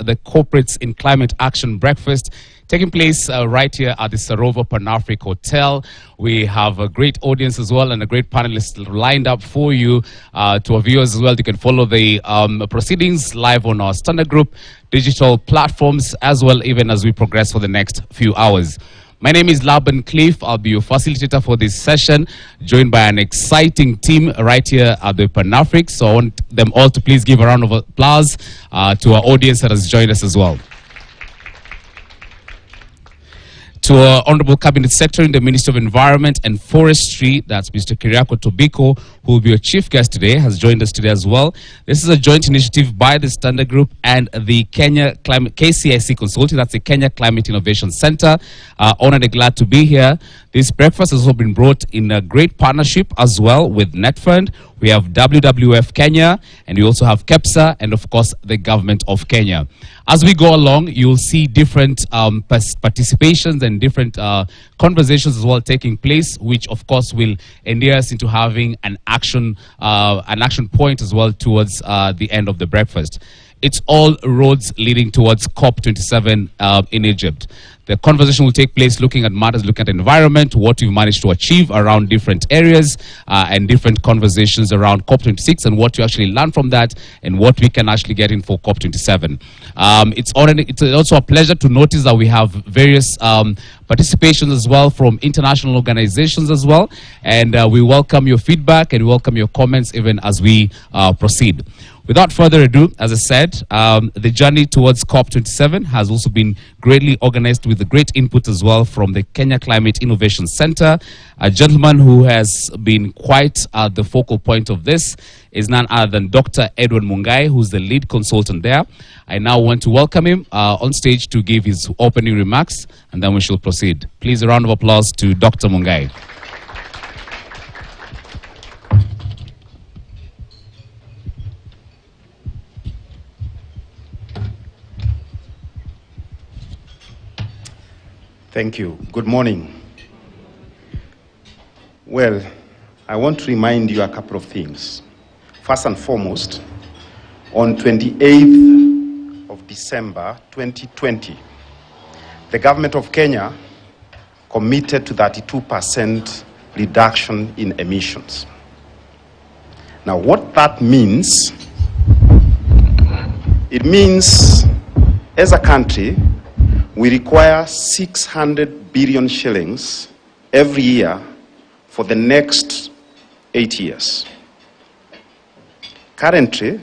the Corporates in Climate Action Breakfast taking place right here at the Sarova Pan-Afric Hotel. We have a great audience as well and a great panelist lined up for you. To our viewers as well, you can follow the proceedings live on our Standard Group digital platforms as well, even as we progress for the next few hours. My name is Laban Cliff. I'll be your facilitator for this session, joined by an exciting team right here at the Pan-Afric. So I want them all to please give a round of applause to our audience that has joined us as well. To our Honorable Cabinet Secretary in the Ministry of Environment and Forestry, that's Mr. Kiriako Tobiko, who will be your chief guest today, has joined us today as well. This is a joint initiative by the Standard Group and the Kenya Climate KCIC Consulting, that's the Kenya Climate Innovation Center. Honored and glad to be here. This breakfast has also been brought in a great partnership as well with NetFund. We have WWF Kenya, and we also have KEPSA, and of course the government of Kenya. As we go along, you'll see different participations and different conversations as well taking place, which of course will endear us into having an action point as well towards the end of the breakfast. It's all roads leading towards COP27 in Egypt. The conversation will take place looking at matters, looking at environment, what we've managed to achieve around different areas, and different conversations around COP26 and what you actually learn from that and what we can actually get in for COP27. It's also a pleasure to notice that we have various participations as well from international organizations as well. And we welcome your feedback and we welcome your comments even as we proceed. Without further ado, as I said, the journey towards COP27 has also been greatly organized with the great input as well from the Kenya Climate Innovation Center. A gentleman who has been quite the focal point of this is none other than Dr. Edward Mungai, who's the lead consultant there. I now want to welcome him on stage to give his opening remarks, and then we shall proceed. Please, a round of applause to Dr. Mungai. Thank you. Good morning. Well, I want to remind you a couple of things. First and foremost, on 28th of December 2020, the government of Kenya committed to 32% reduction in emissions. Now, what that means, it means as a country, we require 600 billion shillings every year for the next 8 years. Currently,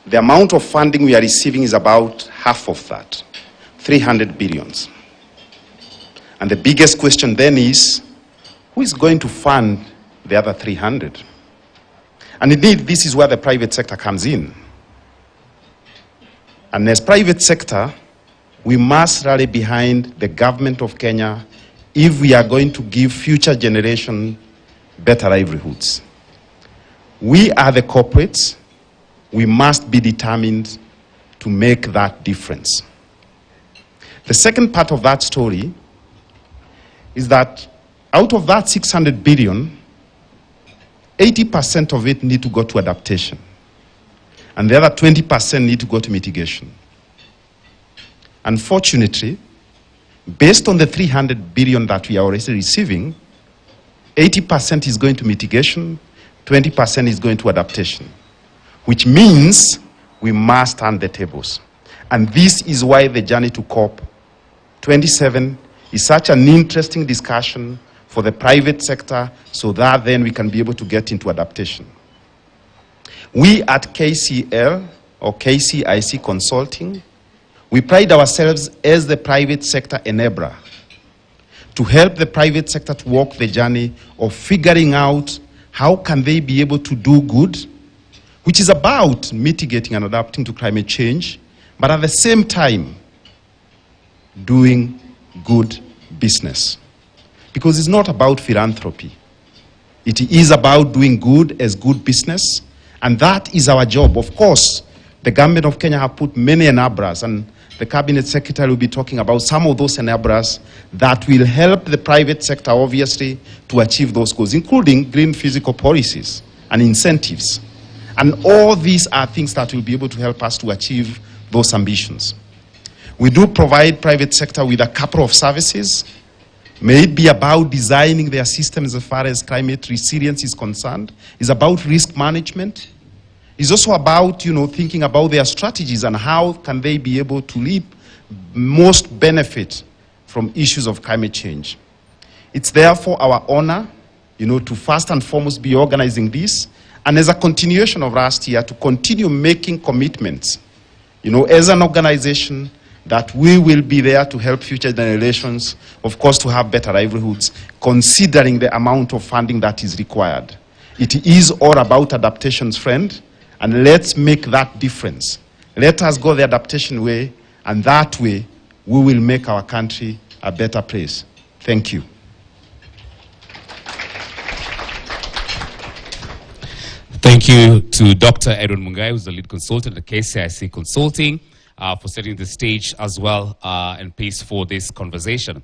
the amount of funding we are receiving is about half of that, 300 billions. And the biggest question then is, who is going to fund the other 300? And indeed, this is where the private sector comes in. And as private sector, we must rally behind the government of Kenya if we are going to give future generation better livelihoods. We are the corporates. We must be determined to make that difference. The second part of that story is that out of that 600 billion, 80% of it need to go to adaptation. And the other 20% need to go to mitigation. Unfortunately, based on the 300 billion that we are already receiving, 80% is going to mitigation, 20% is going to adaptation, which means we must turn the tables. And this is why the journey to COP27 is such an interesting discussion for the private sector, so that then we can be able to get into adaptation. We at KCL or KCIC Consulting, we pride ourselves as the private sector enabler to help the private sector to walk the journey of figuring out how can they be able to do good, which is about mitigating and adapting to climate change, but at the same time, doing good business. Because it's not about philanthropy. It is about doing good as good business, and that is our job. Of course, the government of Kenya have put many enablers, and the Cabinet Secretary will be talking about some of those enablers that will help the private sector, obviously, to achieve those goals, including green physical policies and incentives. And all these are things that will be able to help us to achieve those ambitions. We do provide private sector with a couple of services. May it be about designing their systems as far as climate resilience is concerned. It's about risk management. It's also about, thinking about their strategies and how can they be able to reap most benefit from issues of climate change. It's therefore our honor, to first and foremost be organizing this, and as a continuation of last year, to continue making commitments, as an organization, that we will be there to help future generations, of course, to have better livelihoods, considering the amount of funding that is required. It is all about adaptations, friend, and let's make that difference. Let us go the adaptation way, and that way, we will make our country a better place. Thank you. Thank you to Dr. Edwin Mungai, who's the lead consultant at KCIC Consulting, for setting the stage as well and pace for this conversation.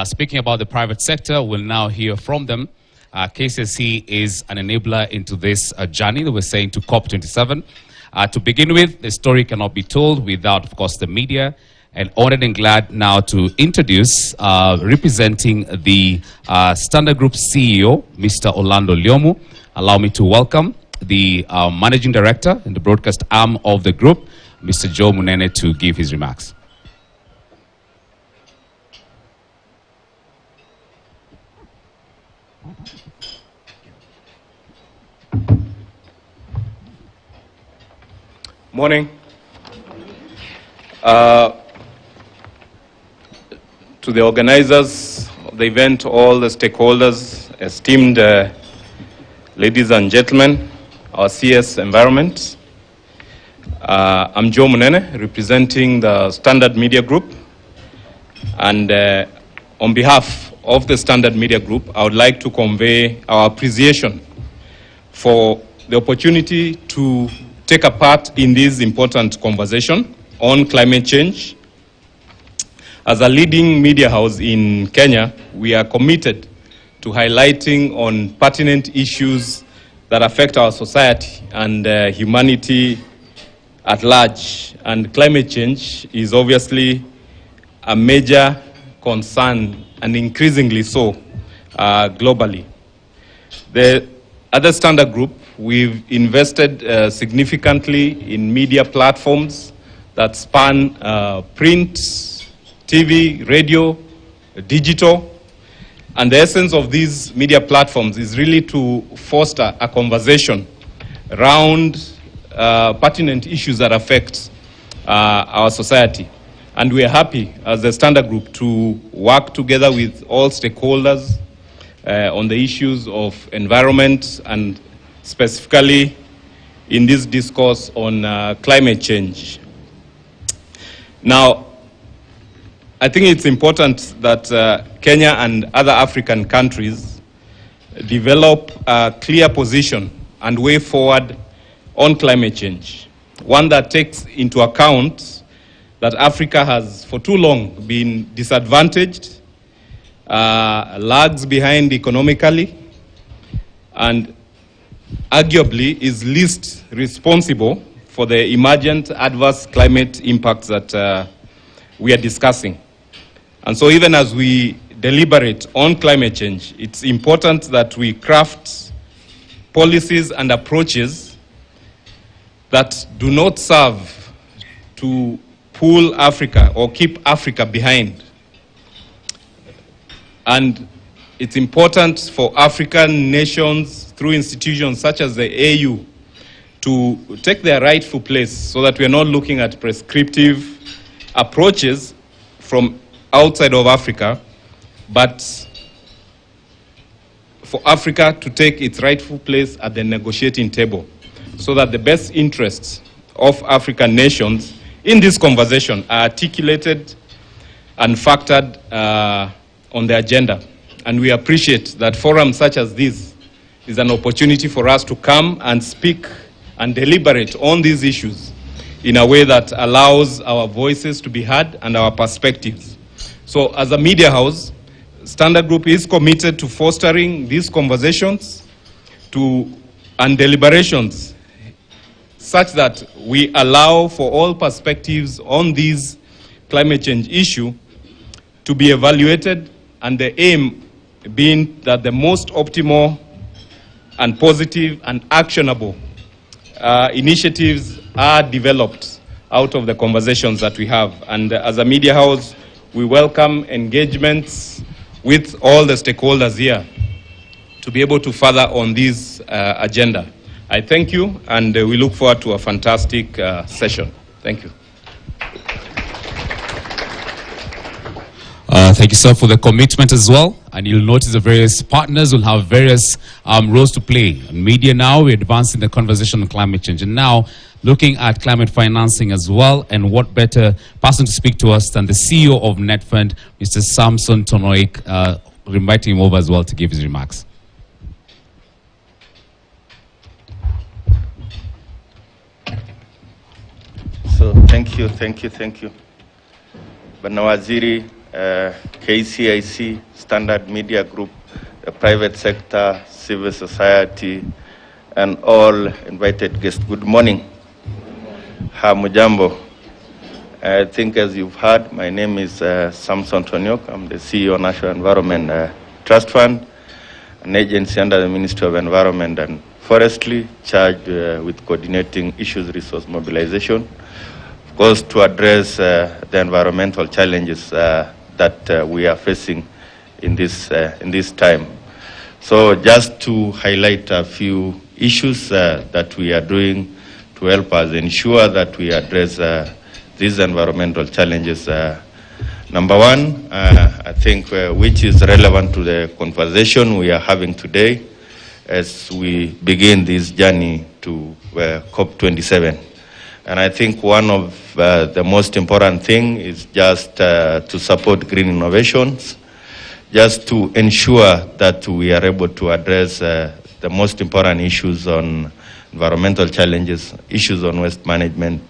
Speaking about the private sector, we'll now hear from them. KCIC is an enabler into this journey that we're saying to COP27. To begin with, the story cannot be told without, of course, the media. And honored and glad now to introduce, representing the Standard Group CEO, Mr. Orlando Lyomu. Allow me to welcome the Managing Director in the broadcast arm of the group, Mr. Joe Munene, to give his remarks. Morning. To the organizers of the event, all the stakeholders, esteemed ladies and gentlemen, our CS environment. I'm Joe Munene, representing the Standard Media Group. And on behalf of the Standard Media Group, I would like to convey our appreciation for the opportunity to take a part in this important conversation on climate change. As a leading media house in Kenya, we are committed to highlighting on pertinent issues that affect our society and humanity at large. And climate change is obviously a major concern, and increasingly so globally. The other Standard Group, we've invested significantly in media platforms that span print, TV, radio, digital. And the essence of these media platforms is really to foster a conversation around pertinent issues that affect our society. And we are happy as the Standard Group to work together with all stakeholders on the issues of environment, and specifically in this discourse on climate change. Now, I think it's important that Kenya and other African countries develop a clear position and way forward on climate change, one that takes into account that Africa has for too long been disadvantaged, lags behind economically, and arguably is least responsible for the emergent adverse climate impacts that we are discussing. And so even as we deliberate on climate change, it's important that we craft policies and approaches that do not serve to pull Africa or keep Africa behind. And it's important for African nations, through institutions such as the AU, to take their rightful place so that we are not looking at prescriptive approaches from outside of Africa, but for Africa to take its rightful place at the negotiating table so that the best interests of African nations in this conversation are articulated and factored on the agenda. And we appreciate that forums such as this is an opportunity for us to come and speak and deliberate on these issues in a way that allows our voices to be heard and our perspectives. So as a media house, Standard Group is committed to fostering these conversations and deliberations such that we allow for all perspectives on these climate change issue to be evaluated, and the aim being that the most optimal and positive and actionable initiatives are developed out of the conversations that we have. And as a media house, we welcome engagements with all the stakeholders here to be able to further on this agenda. I thank you, and we look forward to a fantastic session. Thank you. Thank you, sir, for the commitment as well. And you'll notice the various partners will have various roles to play. In media now, we're advancing the conversation on climate change. And now, looking at climate financing as well. And what better person to speak to us than the CEO of NetFund, Mr. Samson Tonoik, inviting him over as well to give his remarks. So, thank you. Banawaziri, KCIC, Standard Media Group, the private sector, civil society, and all invited guests. Good morning. Hamujambo. I think as you've heard, my name is Samson Tonyok. I'm the CEO of National Environment Trust Fund, an agency under the Ministry of Environment and Forestry, charged with coordinating issues resource mobilization, of course, to address the environmental challenges that we are facing in this time. So just to highlight a few issues that we are doing to help us ensure that we address these environmental challenges. Number one, I think which is relevant to the conversation we are having today as we begin this journey to COP27. And I think one of the most important thing is just to support green innovations, just to ensure that we are able to address the most important issues on environmental challenges, issues on waste management,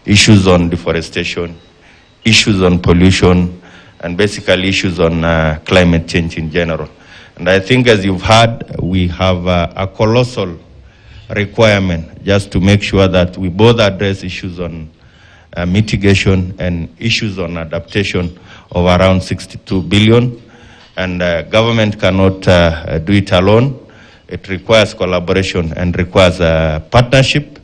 issues on deforestation, issues on pollution, and basically issues on climate change in general. And I think, as you've heard, we have a colossal requirement just to make sure that we both address issues on mitigation and issues on adaptation of around 62 billion. And government cannot do it alone. It requires collaboration and requires partnership.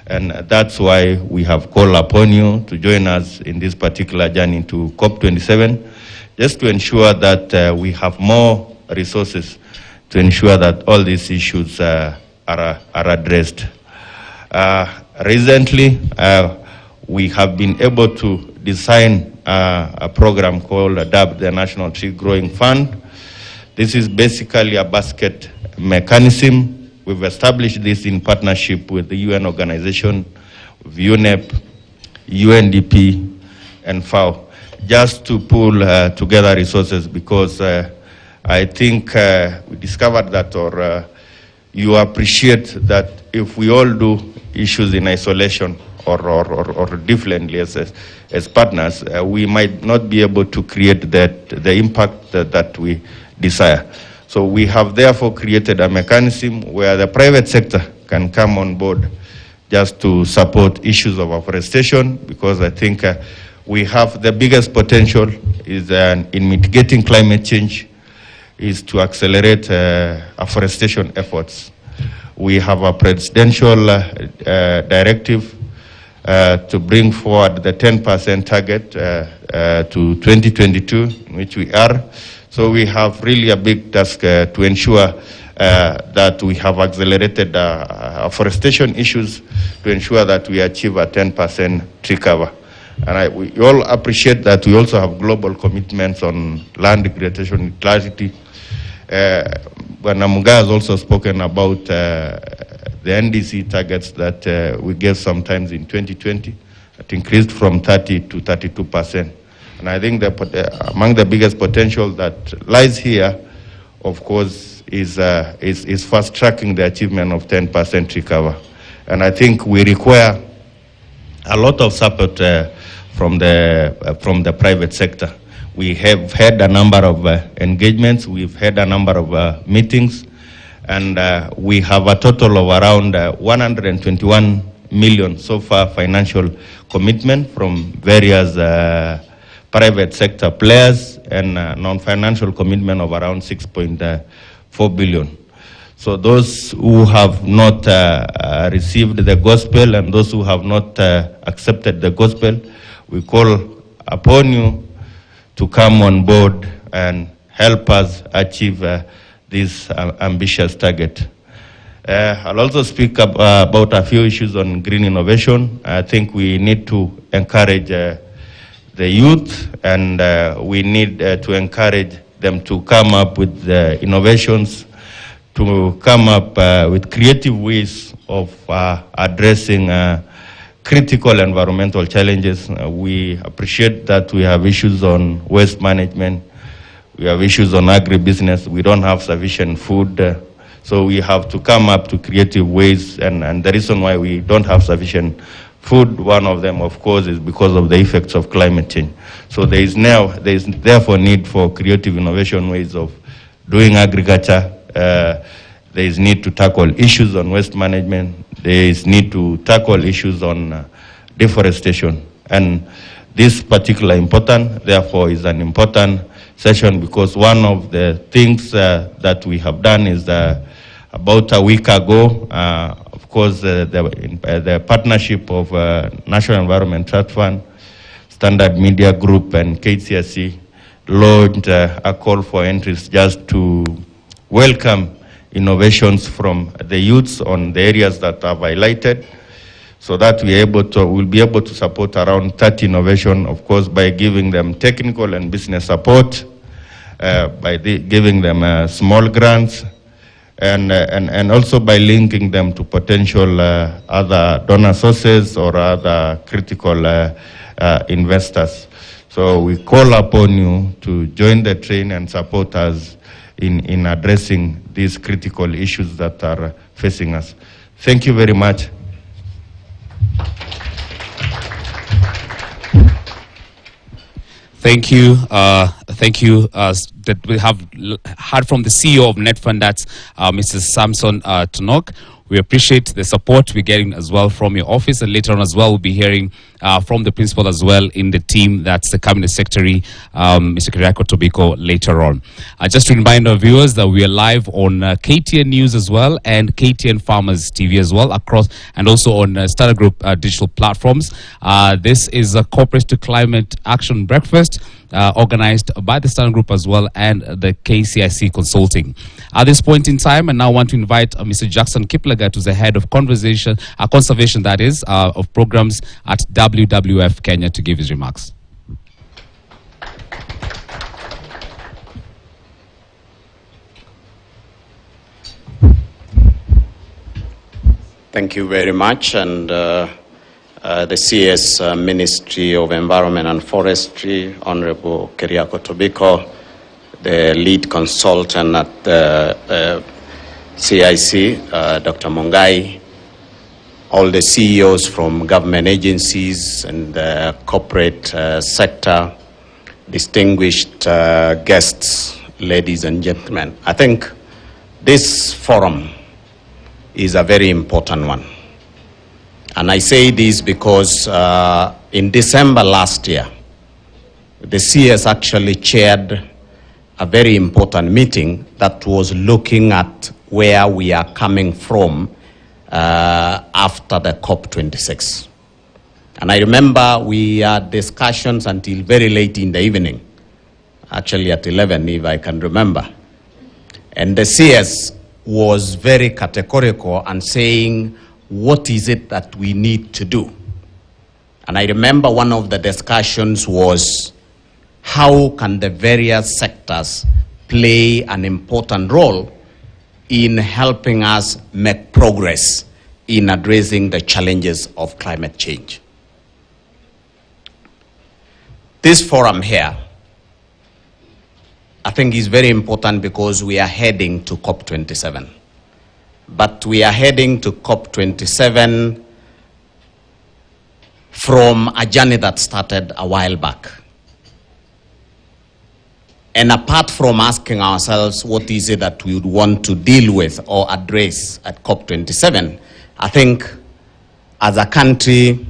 And that's why we have called upon you to join us in this particular journey to COP27, just to ensure that we have more resources to ensure that all these issues are addressed. Recently, we have been able to design a program called ADAPT, the National Tree Growing Fund. This is basically a basket mechanism. We've established this in partnership with the UN organization, with UNEP, UNDP, and FAO, just to pull together resources, because I think we discovered that, or you appreciate that if we all do issues in isolation or differently as partners, we might not be able to create the impact that we desire. So we have therefore created a mechanism where the private sector can come on board just to support issues of afforestation, because I think we have the biggest potential is in mitigating climate change, is to accelerate afforestation efforts. We have a presidential directive to bring forward the 10% target to 2022, which we are. So we have really a big task to ensure that we have accelerated afforestation issues to ensure that we achieve a 10% tree cover. And we all appreciate that we also have global commitments on land degradation neutrality. Namuga has also spoken about the NDC targets that we gave sometimes in 2020, that increased from 30 to 32%. And I think that among the biggest potential that lies here, of course, is fast-tracking the achievement of 10% tree cover. And I think we require a lot of support from the private sector. We have had a number of engagements, we've had a number of meetings, and we have a total of around 121 million so far financial commitment from various private sector players and non-financial commitment of around 6.4 billion. So those who have not received the gospel and those who have not accepted the gospel, we call upon you to come on board and help us achieve this ambitious target. I'll also speak about a few issues on green innovation. I think we need to encourage the youth, and we need to encourage them to come up with innovations, to come up with creative ways of addressing critical environmental challenges. We appreciate that we have issues on waste management, we have issues on agribusiness, we don't have sufficient food, so we have to come up to creative ways, and the reason why we don't have sufficient food, one of them, of course, is because of the effects of climate change. So there is therefore need for creative innovation ways of doing agriculture. There is need to tackle issues on waste management. There is need to tackle issues on deforestation. And this particular important, therefore, is an important session, because one of the things that we have done is about a week ago, of course, the partnership of National Environment Trust Fund, Standard Media Group, and KCSC launched a call for entries just to welcome innovations from the youths on the areas that I've highlighted, so that we'll be able to support around 30 innovation, of course, by giving them technical and business support, by giving them small grants, and also by linking them to potential other donor sources or other critical investors. So we call upon you to join the train and support us in addressing these critical issues that are facing us. Thank you very much. Thank you. That we have heard from the CEO of NetFund, that's Mr. Samson Tonok. We appreciate the support we're getting as well from your office, and later on as well we'll be hearing from the principal as well in the team, that's the Cabinet Secretary, Mr. Kyriako Tobiko, later on. Just to remind our viewers that we are live on KTN News as well, and KTN Farmers TV as well, across, and also on Standard Group digital platforms. This is a Corporate to Climate Action Breakfast, organized by the Standard Group as well and the KCIC Consulting. At this point in time, I now want to invite Mr. Jackson Kiplagat, who's the head of conservation, that is, of programs at WWF Kenya, to give his remarks. Thank you very much, and the CS Ministry of Environment and Forestry, Honorable Kyriako Tobiko, the lead consultant at the CIC, Dr. Mungai, all the CEOs from government agencies and the corporate sector, distinguished guests, ladies and gentlemen. I think this forum is a very important one. And I say this because in December last year, the CS actually chaired a very important meeting that was looking at where we are coming from after the COP26. And I remember we had discussions until very late in the evening, actually at 11 if I can remember. And the CS was very categorical and saying, what is it that we need to do? And I remember one of the discussions was, how can the various sectors play an important role in helping us make progress in addressing the challenges of climate change? This forum here, I think, is very important because we are heading to COP27. But we are heading to COP27 from a journey that started a while back. And apart from asking ourselves what is it that we would want to deal with or address at COP27, I think as a country,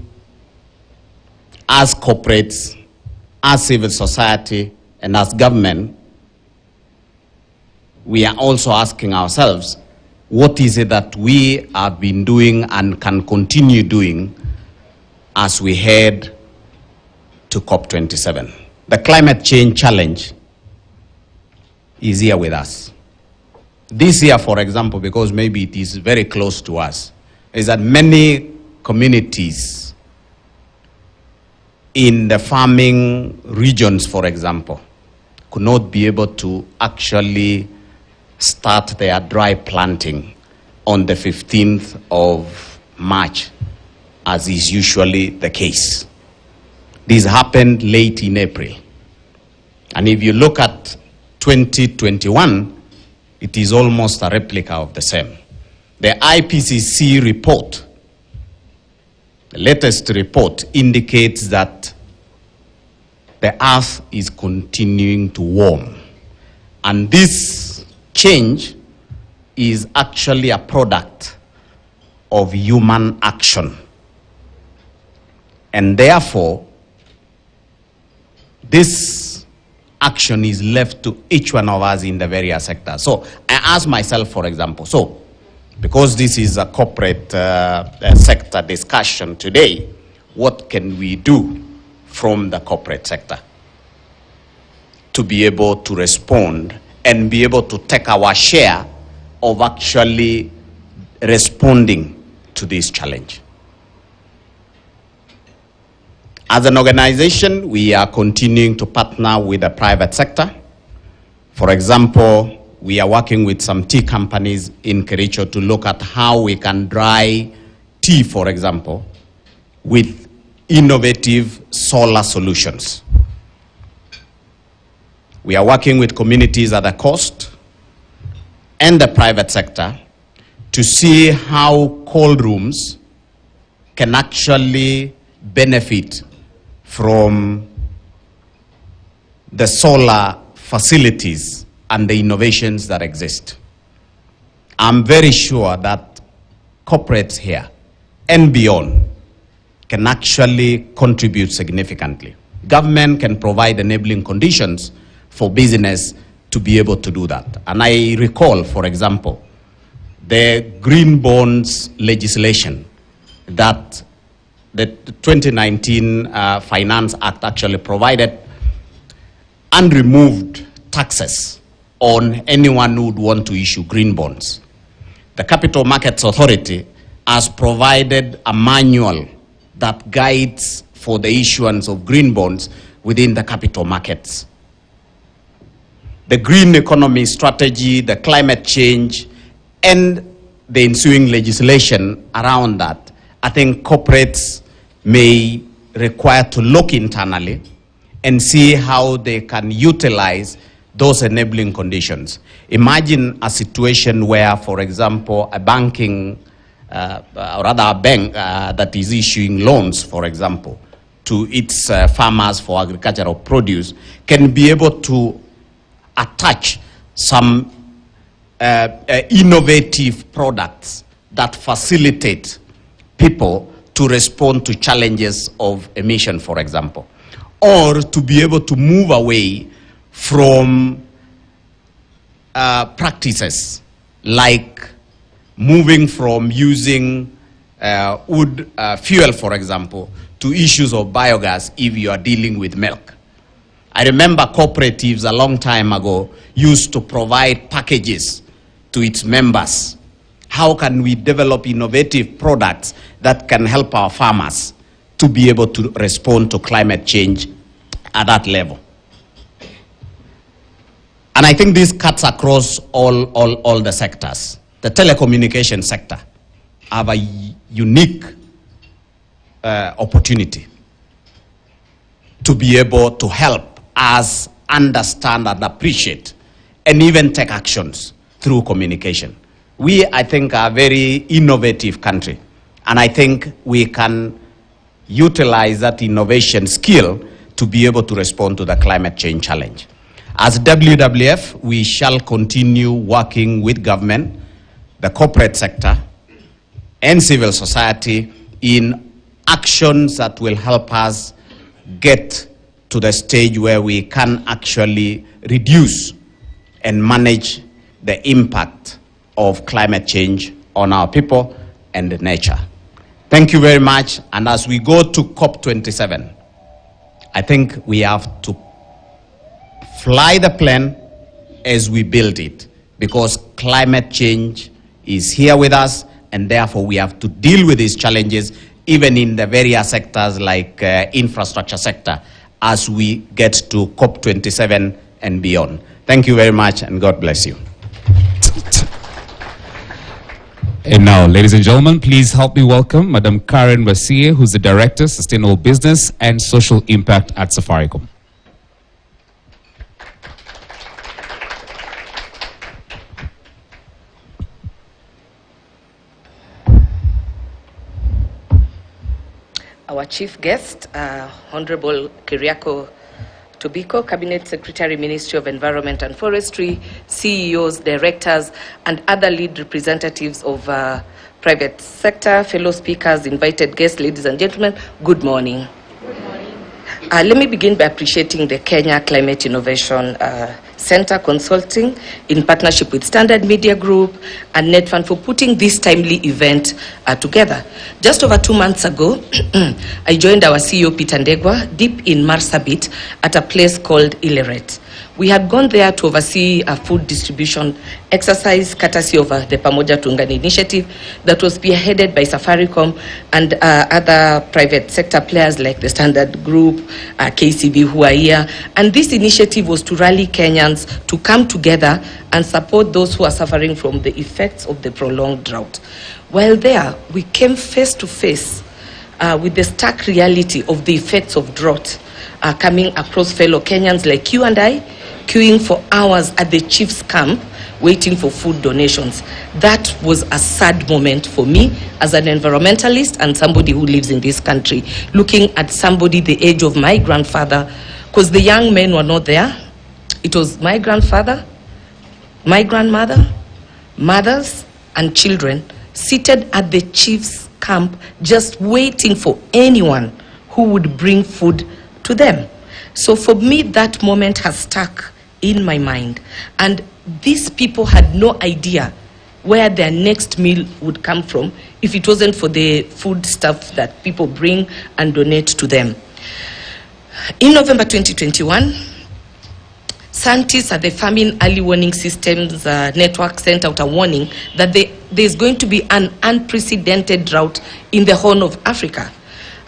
as corporates, as civil society, and as government, we are also asking ourselves, what is it that we have been doing and can continue doing as we head to COP27? The climate change challenge is here with us. This year, for example, because maybe it is very close to us, is that many communities in the farming regions, for example, could not be able to actually start their dry planting on the 15th of March, as is usually the case. This happened late in April. And if you look at 2021, it is almost a replica of the same. The IPCC report, the latest report, indicates that the earth is continuing to warm. And this change is actually a product of human action. And therefore, this action is left to each one of us in the various sectors. So I ask myself, for example, so because this is a corporate sector discussion today, what can we do from the corporate sector to be able to respond and be able to take our share of actually responding to this challenge? As an organization, we are continuing to partner with the private sector. For example, we are working with some tea companies in Kericho to look at how we can dry tea, for example, with innovative solar solutions. We are working with communities at the coast and the private sector to see how cold rooms can actually benefit from the solar facilities and the innovations that exist. I'm very sure that corporates here and beyond can actually contribute significantly. Government can provide enabling conditions for business to be able to do that. And I recall, for example, the green bonds legislation that the 2019 Finance Act actually provided and removed taxes on anyone who would want to issue green bonds. The Capital Markets Authority has provided a manual that guides for the issuance of green bonds within the capital markets. The green economy strategy, the climate change, and the ensuing legislation around that, I think corporates may require to look internally and see how they can utilize those enabling conditions. Imagine a situation where, for example, a banking, or rather a bank that is issuing loans, for example, to its farmers for agricultural produce, can be able to attach some innovative products that facilitate people to respond to challenges of emission, for example, or to be able to move away from practices like moving from using wood fuel, for example, to issues of biogas if you are dealing with milk. I remember cooperatives a long time ago used to provide packages to its members. How can we develop innovative products that can help our farmers to be able to respond to climate change at that level? And I think this cuts across all the sectors. The telecommunication sector have a unique opportunity to be able to help us understand and appreciate and even take actions through communication. We, I think, are a very innovative country, and I think we can utilize that innovation skill to be able to respond to the climate change challenge. As WWF, we shall continue working with government, the corporate sector, and civil society in actions that will help us get to the stage where we can actually reduce and manage the impact of climate change on our people and nature. Thank you very much. And as we go to COP27, I think we have to fly the plane as we build it, because climate change is here with us, and therefore we have to deal with these challenges even in the various sectors like infrastructure sector as we get to COP27 and beyond. Thank you very much, and God bless you. And now, ladies and gentlemen, please help me welcome Madam Karen Basie, who's the Director, Sustainable Business and Social Impact at Safaricom. Our chief guest, Honorable Keriako Tobiko, Cabinet Secretary, Ministry of Environment and Forestry, CEOs, directors, and other lead representatives of private sector, fellow speakers, invited guests, ladies and gentlemen, good morning. Good morning. Let me begin by appreciating the Kenya Climate Innovation Center Consulting in partnership with Standard Media Group and NetFund for putting this timely event together. Just over 2 months ago, I joined our CEO Peter Ndegwa deep in Marsabit at a place called Ileret. We had gone there to oversee a food distribution exercise courtesy of the Pamoja Tuungane initiative that was spearheaded by Safaricom and other private sector players like the Standard Group, KCB who are here. And this initiative was to rally Kenyans to come together and support those who are suffering from the effects of the prolonged drought. While there, we came face to face with the stark reality of the effects of drought coming across fellow Kenyans like you and I, queuing for hours at the chief's camp, waiting for food donations. That was a sad moment for me as an environmentalist and somebody who lives in this country, looking at somebody the age of my grandfather, because the young men were not there. It was my grandfather, my grandmother, mothers, and children seated at the chief's camp, just waiting for anyone who would bring food to them. So for me, that moment has stuck in my mind. And these people had no idea where their next meal would come from if it wasn't for the food stuff that people bring and donate to them. In November 2021, scientists at the Famine Early Warning Systems Network sent out a warning that there's going to be an unprecedented drought in the Horn of Africa.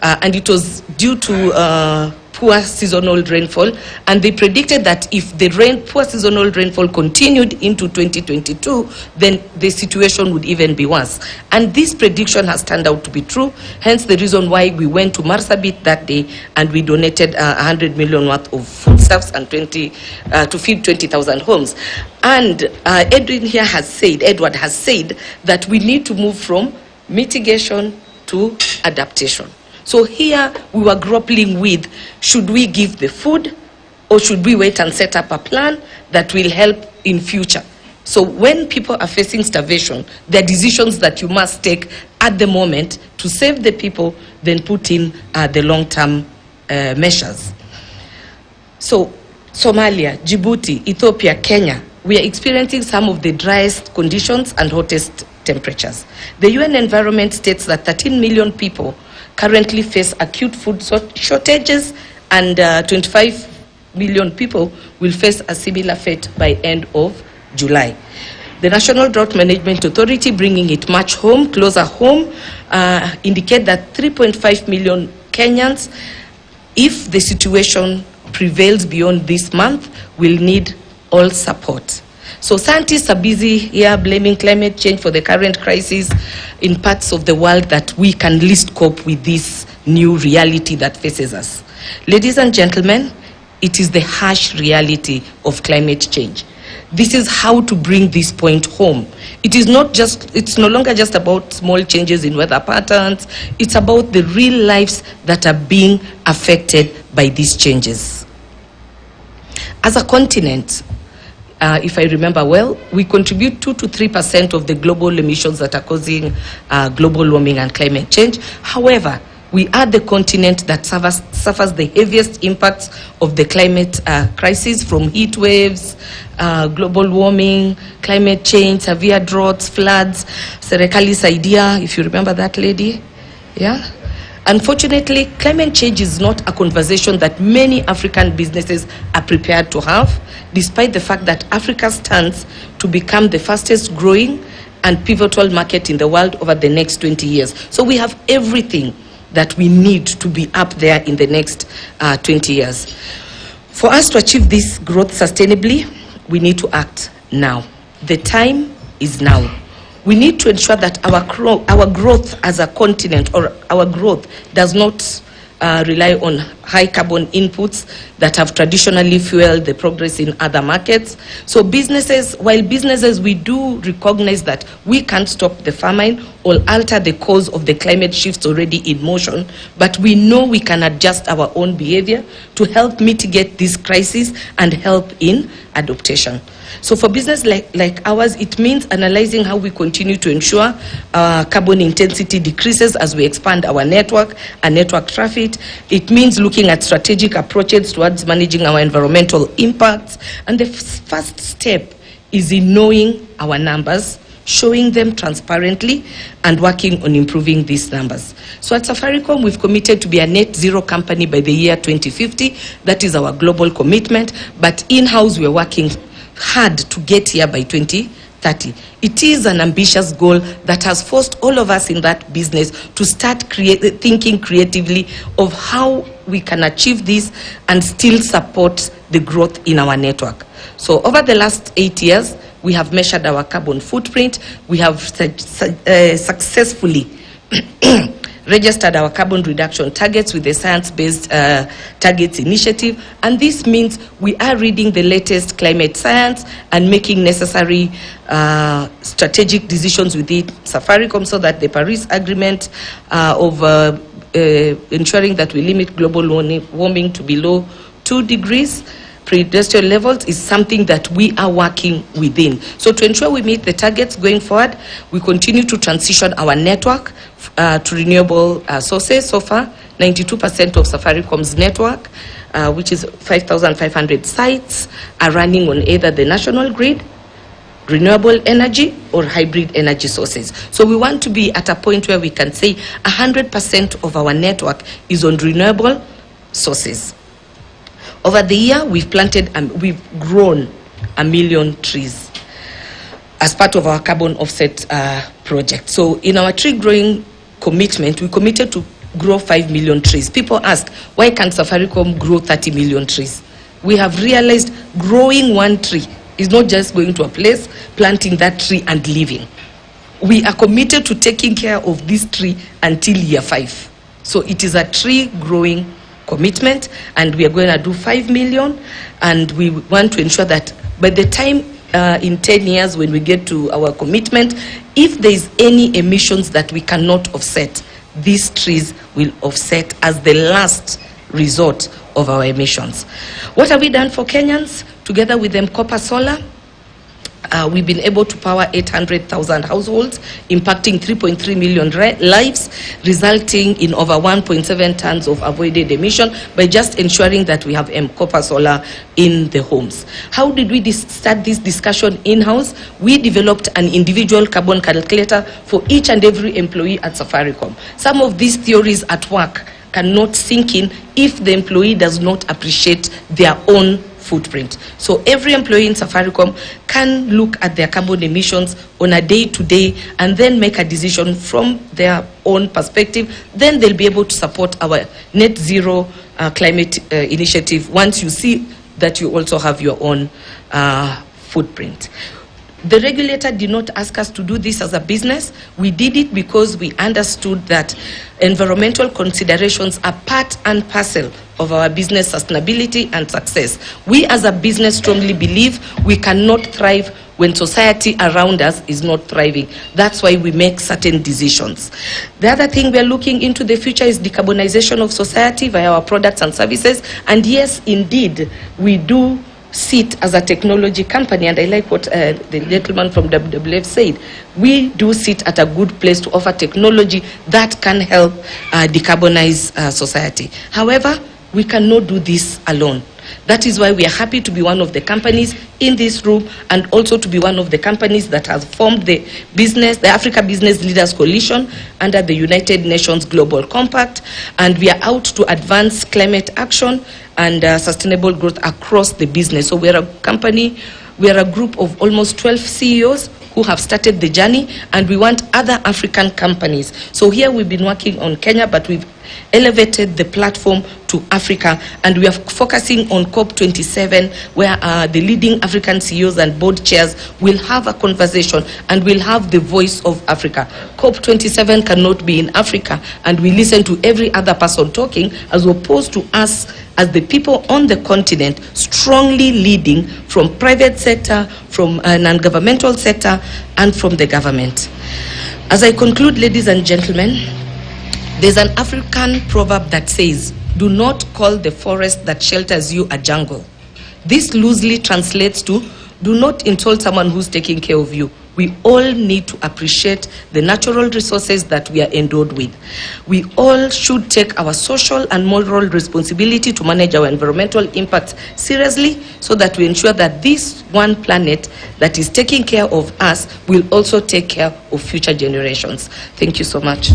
And it was due to poor seasonal rainfall, and they predicted that if the poor seasonal rainfall continued into 2022, then the situation would even be worse. And this prediction has turned out to be true, hence the reason why we went to Marsabit that day and we donated 100 million worth of foodstuffs and to feed 20,000 homes. And Edward has said that we need to move from mitigation to adaptation. So here we were grappling with, should we give the food or should we wait and set up a plan that will help in future? So when people are facing starvation, there are decisions that you must take at the moment to save the people, then put in the long-term measures. So Somalia, Djibouti, Ethiopia, Kenya, we are experiencing some of the driest conditions and hottest temperatures. The UN Environment states that 13 million people currently face acute food shortages, and 25 million people will face a similar fate by end of July. The National Drought Management Authority, bringing it much closer home, indicate that 3.5 million Kenyans, if the situation prevails beyond this month, will need all support. So scientists are busy here blaming climate change for the current crisis in parts of the world that we can least cope with this new reality that faces us. Ladies and gentlemen, it is the harsh reality of climate change. This is how to bring this point home. It's no longer just about small changes in weather patterns. It's about the real lives that are being affected by these changes. As a continent, if I remember well, we contribute 2 to 3% of the global emissions that are causing global warming and climate change. However, we are the continent that suffers the heaviest impacts of the climate crisis, from heat waves, global warming, climate change, severe droughts, floods. Serikali's idea, if you remember that lady, yeah? Unfortunately, climate change is not a conversation that many African businesses are prepared to have, despite the fact that Africa stands to become the fastest growing and pivotal market in the world over the next 20 years. So we have everything that we need to be up there in the next 20 years. For us to achieve this growth sustainably, we need to act now. The time is now. We need to ensure that our growth as a continent, or our growth, does not rely on high carbon inputs that have traditionally fueled the progress in other markets. So while businesses, we do recognize that we can't stop the famine or alter the cause of the climate shifts already in motion, but we know we can adjust our own behavior to help mitigate this crisis and help in adaptation. So for business like ours, it means analyzing how we continue to ensure carbon intensity decreases as we expand our network and network traffic. It means looking at strategic approaches towards managing our environmental impacts. And the first step is in knowing our numbers, showing them transparently, and working on improving these numbers. So at Safaricom, we've committed to be a net zero company by the year 2050. That is our global commitment. But in-house, we're working hard to get here by 2030. It is an ambitious goal that has forced all of us in that business to start thinking creatively of how we can achieve this and still support the growth in our network. So over the last 8 years, we have measured our carbon footprint. We have successfully registered our carbon reduction targets with the Science-Based Targets Initiative, and this means we are reading the latest climate science and making necessary strategic decisions within Safaricom so that the Paris Agreement of ensuring that we limit global warming to below 2 degrees pre-industrial levels is something that we are working within. So to ensure we meet the targets going forward, we continue to transition our network to renewable sources. So far, 92% of Safaricom's network, which is 5,500 sites, are running on either the national grid, renewable energy, or hybrid energy sources. So we want to be at a point where we can say 100% of our network is on renewable sources. Over the year, we've planted and we've grown 1 million trees as part of our carbon offset project. So in our tree growing commitment, we committed to grow 5 million trees. People ask, why can't Safaricom grow 30 million trees? We have realized growing one tree is not just going to a place, planting that tree and leaving. We are committed to taking care of this tree until year 5. So it is a tree growing commitment, and we are going to do 5 million, and we want to ensure that by the time in 10 years when we get to our commitment, if there is any emissions that we cannot offset, these trees will offset as the last resort of our emissions. What have we done for Kenyans? Together with them, Copper Solar, we've been able to power 800,000 households, impacting 3.3 million lives, resulting in over 1.7 tons of avoided emission by just ensuring that we have copper solar in the homes. How did we start this discussion in-house? We developed an individual carbon calculator for each and every employee at Safaricom. Some of these theories at work cannot sink in if the employee does not appreciate their own footprint. So every employee in Safaricom can look at their carbon emissions on a day-to-day and then make a decision from their own perspective. Then they'll be able to support our net zero climate initiative once you see that you also have your own footprint. The regulator did not ask us to do this as a business. We did it because we understood that environmental considerations are part and parcel of our business sustainability and success. We as a business strongly believe we cannot thrive when society around us is not thriving. That's why we make certain decisions. The other thing we are looking into the future is decarbonization of society via our products and services. And yes, indeed, we do sit as a technology company, and I like what the gentleman from WWF said, we do sit at a good place to offer technology that can help decarbonize society. However, we cannot do this alone. That is why we are happy to be one of the companies in this room, and also to be one of the companies that has formed the Africa Business Leaders Coalition under the United Nations Global Compact, and we are out to advance climate action and sustainable growth across the business. So we are a company, we are a group of almost 12 CEOs who have started the journey, and we want other African companies. So here we've been working on Kenya, but we've elevated the platform to Africa, and we are focusing on COP27, where the leading African CEOs and board chairs will have a conversation and will have the voice of Africa. COP27 cannot be in Africa, and we listen to every other person talking, as opposed to us as the people on the continent strongly leading from private sector, from non-governmental sector, and from the government. As I conclude, ladies and gentlemen, there's an African proverb that says, "Do not call the forest that shelters you a jungle." This loosely translates to, do not insult someone who's taking care of you. We all need to appreciate the natural resources that we are endowed with. We all should take our social and moral responsibility to manage our environmental impacts seriously, so that we ensure that this one planet that is taking care of us will also take care of future generations. Thank you so much.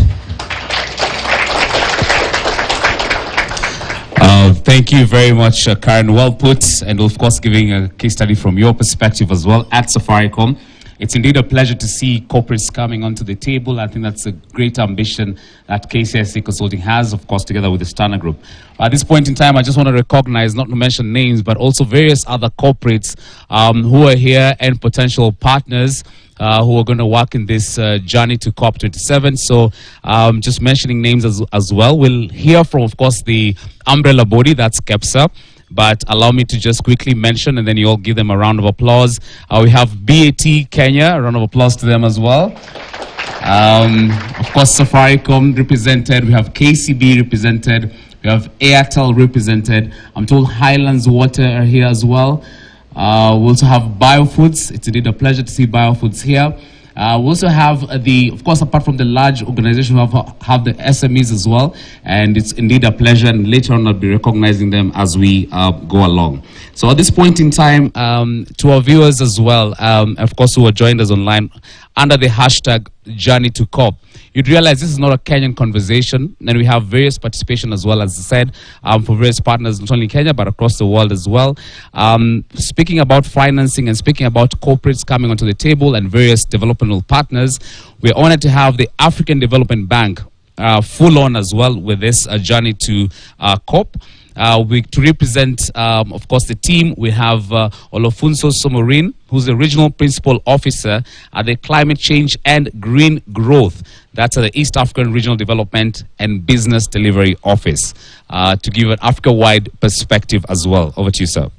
Thank you very much, Karen. Well put, and of course giving a case study from your perspective as well at Safaricom. It's indeed a pleasure to see corporates coming onto the table. I think that's a great ambition that KCSA Consulting has, of course, together with the Stana Group. At this point in time, I just want to recognize, not to mention names, but also various other corporates who are here and potential partners who are going to work in this journey to COP27. So just mentioning names as well. We'll hear from, of course, the umbrella body, that's KEPSA. But allow me to just quickly mention, and then you all give them a round of applause. We have BAT Kenya, a round of applause to them as well. Of course, Safaricom represented. We have KCB represented. We have Airtel represented. I'm told Highlands Water are here as well. We also have Biofoods. It's indeed a pleasure to see Biofoods here. We also have of course, apart from the large organization, we have the SMEs as well. And it's indeed a pleasure, and later on I'll be recognizing them as we go along. So at this point in time, to our viewers as well, of course, who are joined us online under the hashtag Journey to COP, you'd realize this is not a Kenyan conversation, and we have various participation as well, as I said, for various partners, not only in Kenya, but across the world as well. Speaking about financing and speaking about corporates coming onto the table and various developmental partners, we're honored to have the African Development Bank full on as well with this journey to COP. To represent, of course, the team, we have Olofunso Somorin, who's the Regional Principal Officer at the Climate Change and Green Growth. That's at the East African Regional Development and Business Delivery Office, to give an Africa-wide perspective as well. Over to you, sir.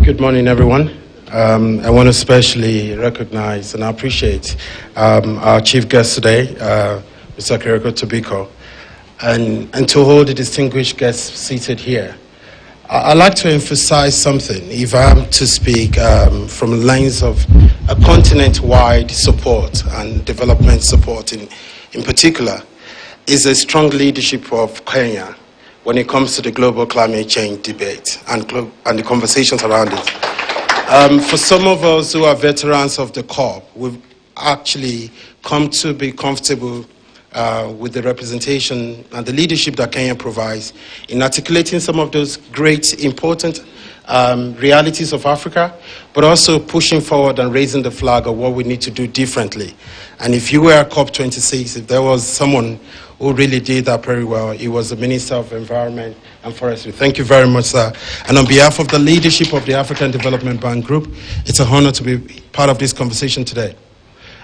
Good morning, everyone. I want to especially recognize and appreciate our chief guest today, Mr. Keriako Tobiko, and to all the distinguished guests seated here. I'd like to emphasize something, if I'm to speak from the lens of a continent-wide support and development support in particular, is a strong leadership of Kenya when it comes to the global climate change debate and the conversations around it. For some of us who are veterans of the COP, we've actually come to be comfortable with the representation and the leadership that Kenya provides in articulating some of those great, important realities of Africa, but also pushing forward and raising the flag of what we need to do differently. And if you were at COP26, if there was someone who really did that very well, it was the Minister of Environment and Forestry. Thank you very much, sir. And on behalf of the leadership of the African Development Bank Group, it's an honor to be part of this conversation today.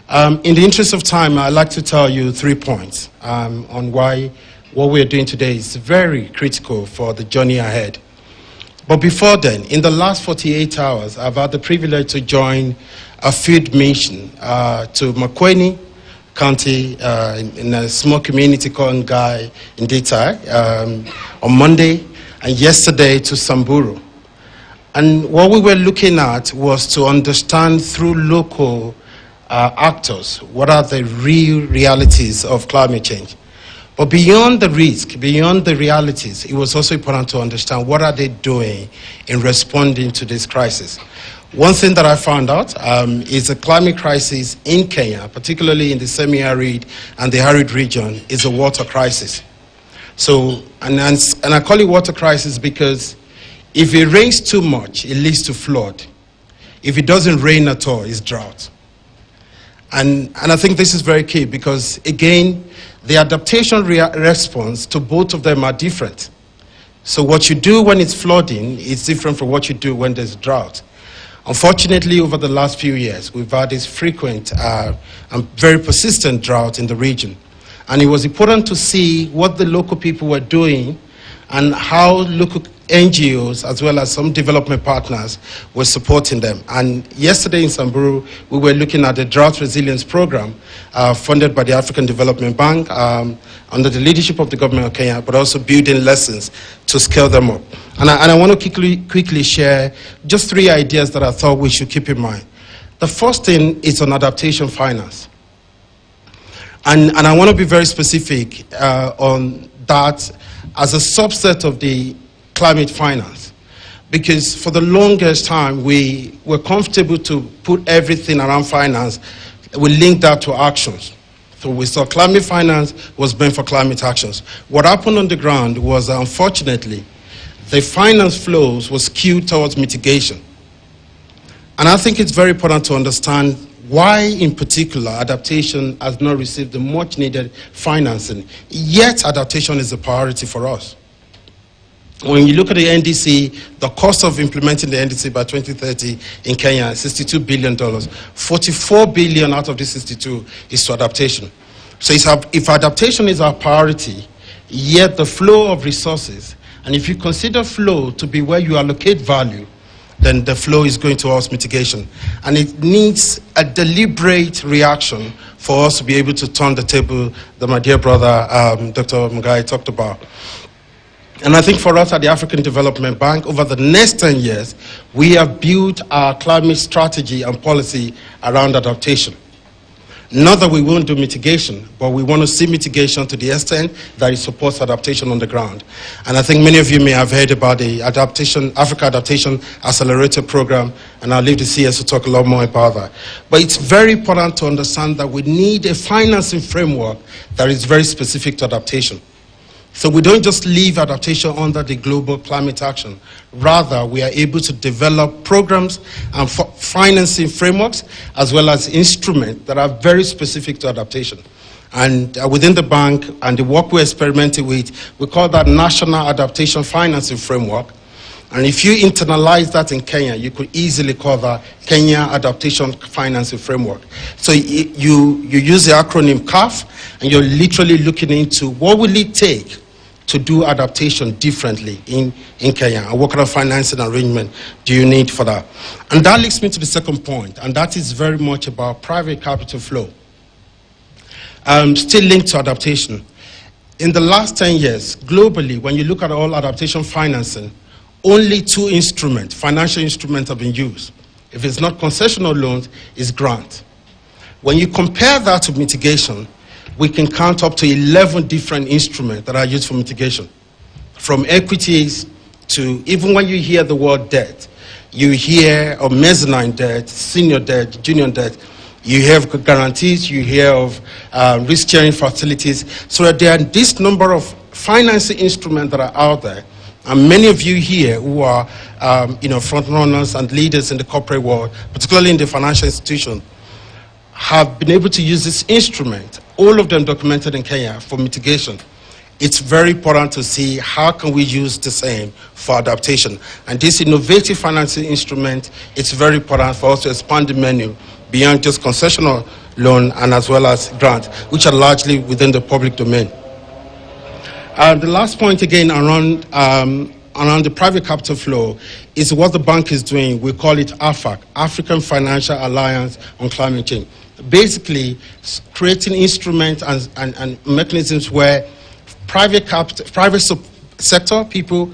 In the interest of time, I'd like to tell you 3 points on why what we're doing today is very critical for the journey ahead. But before then, in the last 48 hours, I've had the privilege to join a field mission to Makueni, County in a small community called Ngai in Ditai on Monday, and yesterday to Samburu. And what we were looking at was to understand through local actors what are the real realities of climate change. But beyond the risk, beyond the realities, it was also important to understand what are they doing in responding to this crisis. One thing that I found out is the climate crisis in Kenya, particularly in the semi-arid and the arid region, is a water crisis. So, and I call it water crisis because if it rains too much, it leads to flood. If it doesn't rain at all, it's drought. And I think this is very key because, again, the adaptation response to both of them are different. So what you do when it's flooding is different from what you do when there's drought. Unfortunately, over the last few years, we've had this frequent and very persistent drought in the region. And it was important to see what the local people were doing and how local NGOs, as well as some development partners, were supporting them. And yesterday in Samburu, we were looking at the drought resilience program funded by the African Development Bank under the leadership of the government of Kenya, but also building lessons to scale them up. And I want to quickly share just 3 ideas that I thought we should keep in mind. The first thing is on adaptation finance. And I want to be very specific on that as a subset of the climate finance, because for the longest time we were comfortable to put everything around finance, we linked that to actions. So we saw climate finance was meant for climate actions. What happened on the ground was, unfortunately, the finance flows was skewed towards mitigation. And I think it's very important to understand why, in particular, adaptation has not received the much needed financing, yet adaptation is a priority for us. When you look at the NDC, the cost of implementing the NDC by 2030 in Kenya is $62 billion. 44 billion out of this 62 is to adaptation. So if adaptation is our priority, yet the flow of resources, and if you consider flow to be where you allocate value, then the flow is going towards mitigation. And it needs a deliberate reaction for us to be able to turn the table that my dear brother, Dr. Mugai, talked about. And I think for us at the African Development Bank, over the next 10 years, we have built our climate strategy and policy around adaptation. Not that we won't do mitigation, but we want to see mitigation to the extent that it supports adaptation on the ground. And I think many of you may have heard about the Africa Adaptation Accelerator Program, and I'll leave the CS to talk a lot more about that. But it's very important to understand that we need a financing framework that is very specific to adaptation. So we don't just leave adaptation under the global climate action. Rather, we are able to develop programs and financing frameworks as well as instruments that are very specific to adaptation. And within the bank and the work we're experimenting with, we call that National Adaptation Financing Framework. And if you internalize that in Kenya, you could easily call that Kenya Adaptation Financing Framework. So you use the acronym CAF, and you're literally looking into what will it take to do adaptation differently in Kenya, and what kind of financing arrangement do you need for that? And that leads me to the second point, and that is very much about private capital flow. Still linked to adaptation. In the last 10 years, globally, when you look at all adaptation financing, only 2 instruments, financial instruments, have been used. If it's not concessional loans, it's grant. When you compare that to mitigation, we can count up to 11 different instruments that are used for mitigation. From equities to, even when you hear the word debt, you hear of mezzanine debt, senior debt, junior debt, you hear of guarantees, you hear of risk-sharing facilities. So there are this number of financing instruments that are out there, and many of you here who are front runners and leaders in the corporate world, particularly in the financial institution, have been able to use this instrument, all of them documented in Kenya, for mitigation. It's very important to see how can we use the same for adaptation. And this innovative financing instrument, it's very important for us to expand the menu beyond just concessional loan and as well as grant, which are largely within the public domain. The last point again around the private capital flow is what the bank is doing. We call it AFAC, African Financial Alliance on Climate Change. basically creating instruments and mechanisms where private sector people,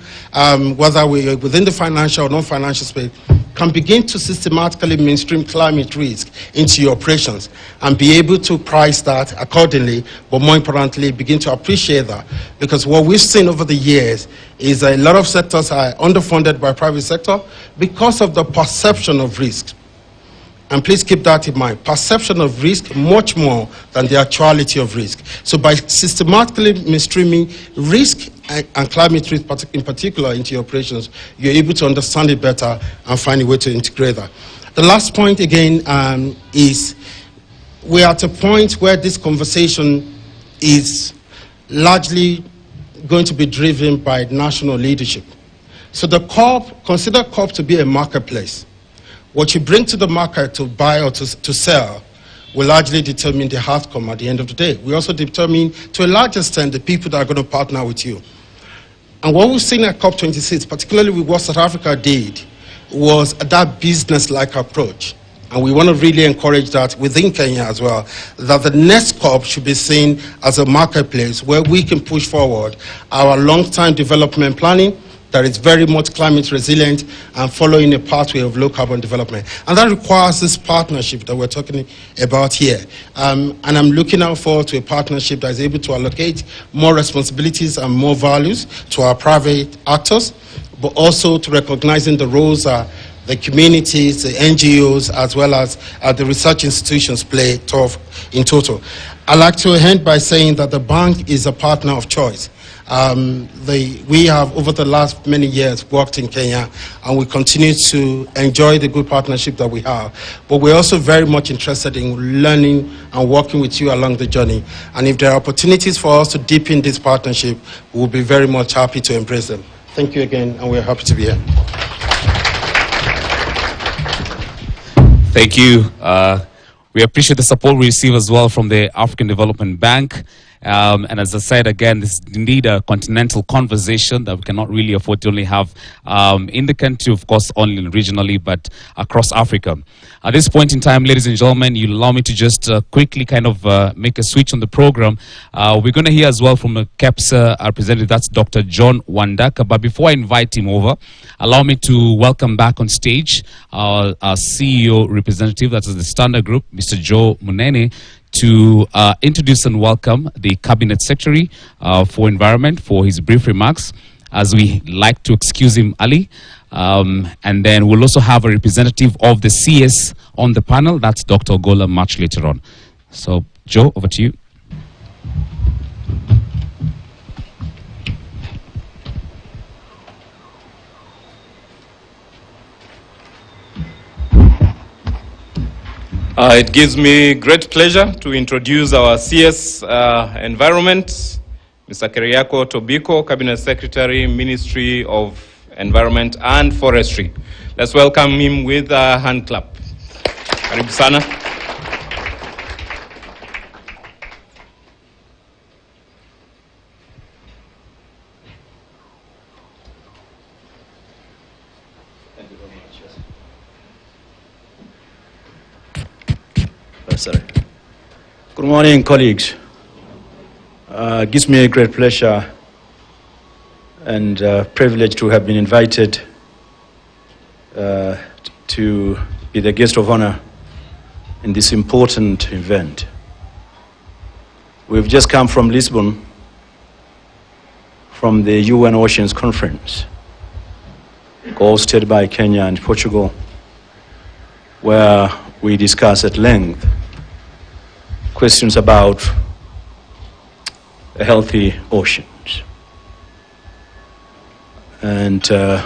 whether we're within the financial or non-financial space, can begin to systematically mainstream climate risk into your operations and be able to price that accordingly, but more importantly, begin to appreciate that. Because what we've seen over the years is a lot of sectors are underfunded by private sector because of the perception of risk. And please keep that in mind. Perception of risk much more than the actuality of risk. So by systematically mainstreaming risk and climate risk in particular into your operations, you're able to understand it better and find a way to integrate that. The last point again is we're at a point where this conversation is largely going to be driven by national leadership. So the COP, consider COP to be a marketplace. What you bring to the market to buy or to sell will largely determine the outcome at the end of the day. We also determine, to a large extent, the people that are going to partner with you. And what we've seen at COP26, particularly with what South Africa did, was that business-like approach. And we want to really encourage that within Kenya as well, that the next COP should be seen as a marketplace where we can push forward our long-term development planning that is very much climate resilient and following a pathway of low carbon development. And that requires this partnership that we're talking about here. And I'm looking out forward to a partnership that is able to allocate more responsibilities and more values to our private actors, but also to recognizing the roles the communities, the NGOs, as well as the research institutions play in total. I'd like to end by saying that the bank is a partner of choice. We have, over the last many years, worked in Kenya, and we continue to enjoy the good partnership that we have. But we're also very much interested in learning and working with you along the journey. And if there are opportunities for us to deepen this partnership, we'll be very much happy to embrace them. Thank you again, and we're happy to be here. Thank you. We appreciate the support we receive as well from the African Development Bank. And as I said again, this is indeed a continental conversation that we cannot really afford to only have in the country, of course, only regionally, but across Africa. At this point in time, ladies and gentlemen, you allow me to just quickly kind of make a switch on the program. We're going to hear as well from a KEPSA representative, that's Dr. John Wandaka. But before I invite him over, allow me to welcome back on stage our CEO representative, that's the Standard Group, Mr. Joe Munene, to introduce and welcome the Cabinet Secretary for Environment for his brief remarks, as we like to excuse him early. And then we'll also have a representative of the CS on the panel, that's Dr. Ogola, much later on. So, Joe, over to you. It gives me great pleasure to introduce our CS Environment, Mr. Keriako Tobiko, Cabinet Secretary, Ministry of Environment and Forestry. Let's welcome him with a hand clap. Karibu sana. Good morning, colleagues. It gives me a great pleasure and privilege to have been invited to be the guest of honor in this important event. We've just come from Lisbon, from the UN Oceans Conference, hosted by Kenya and Portugal, where we discussed at length questions about healthy oceans. And the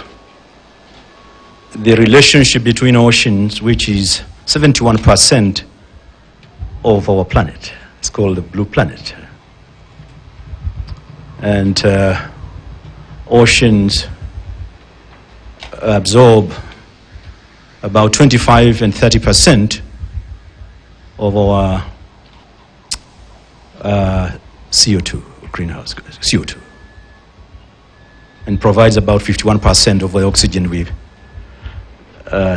relationship between oceans, which is 71% of our planet. It's called the blue planet. And oceans absorb about 25 and 30% of our CO2, greenhouse CO2, and provides about 51% of the oxygen we.